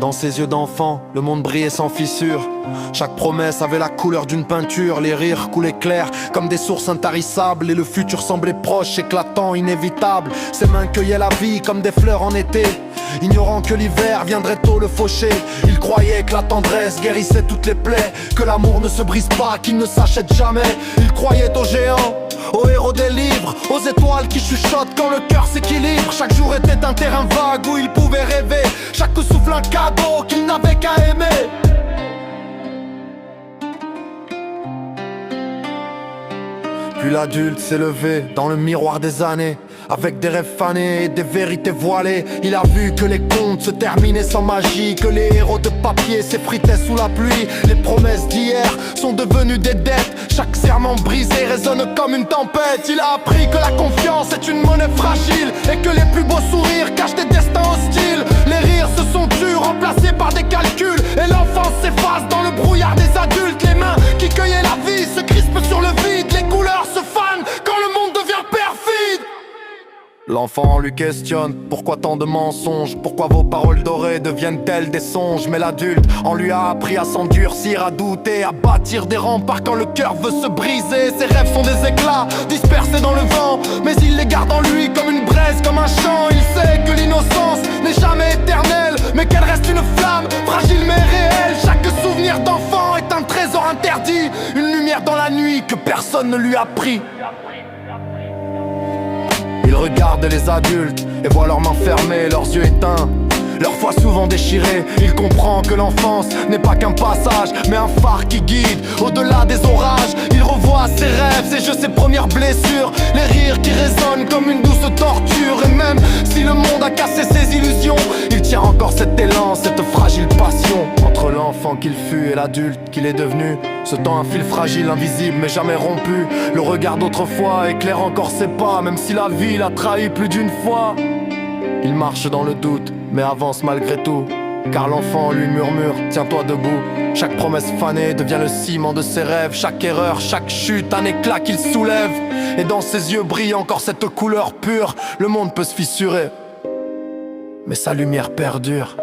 Dans ses yeux d'enfant, le monde brillait sans fissure. Chaque promesse avait la couleur d'une peinture. Les rires coulaient clairs comme des sources intarissables. Et le futur semblait proche, éclatant, inévitable. Ses mains cueillaient la vie comme des fleurs en été, ignorant que l'hiver viendrait tôt le faucher. Il croyait que la tendresse guérissait toutes les plaies, que l'amour ne se brise pas, qu'il ne s'achète jamais. Il croyait aux géants, aux héros des livres, aux étoiles qui chuchotent quand le cœur s'équilibre. Chaque jour était un terrain vague où il pouvait rêver, chaque souffle un cadeau qu'il n'avait qu'à aimer. Puis l'adulte s'est levé dans le miroir des années, avec des rêves fanés et des vérités voilées. Il a vu que les contes se terminaient sans magie, que les héros de papier s'effritaient sous la pluie. Les promesses d'hier sont devenues des dettes, chaque serment brisé résonne comme une tempête. Il a appris que la confiance est une monnaie fragile, et que les plus beaux sourires cachent des destins hostiles. Les rires se sont tus, remplacés par des calculs, et l'enfance s'efface dans le brouillard des adultes. Les mains qui cueillaient la vie se crispent sur le vide, les couleurs se fanent quand le monde devient perfide. L'enfant lui questionne, pourquoi tant de mensonges? Pourquoi vos paroles dorées deviennent-elles des songes? Mais l'adulte en lui a appris à s'endurcir, à douter, à bâtir des remparts quand le cœur veut se briser. Ses rêves sont des éclats dispersés dans le vent, mais il les garde en lui comme une braise, comme un chant. Il sait que l'innocence n'est jamais éternelle, mais qu'elle reste une flamme, fragile mais réelle. Chaque souvenir d'enfant est un trésor interdit, une lumière dans la nuit que personne ne lui a pris. Il regarde les adultes et voit leurs mains fermées, leurs yeux éteints, leur foi souvent déchirée. Il comprend que l'enfance n'est pas qu'un passage, mais un phare qui guide au-delà des orages. Il revoit ses rêves, ses jeux, ses premières blessures, les rires qui résonnent comme une douce torture. Et même si le monde a cassé ses illusions, il tient encore cet élan, cette fragile passion. Entre l'enfant qu'il fut et l'adulte qu'il est devenu, ce temps un fil fragile, invisible mais jamais rompu. Le regard d'autrefois éclaire encore ses pas, même si la vie l'a trahi plus d'une fois. Il marche dans le doute, mais avance malgré tout, car l'enfant lui murmure, tiens-toi debout. Chaque promesse fanée devient le ciment de ses rêves, chaque erreur, chaque chute, un éclat qu'il soulève. Et dans ses yeux brille encore cette couleur pure. Le monde peut se fissurer, mais sa lumière perdure.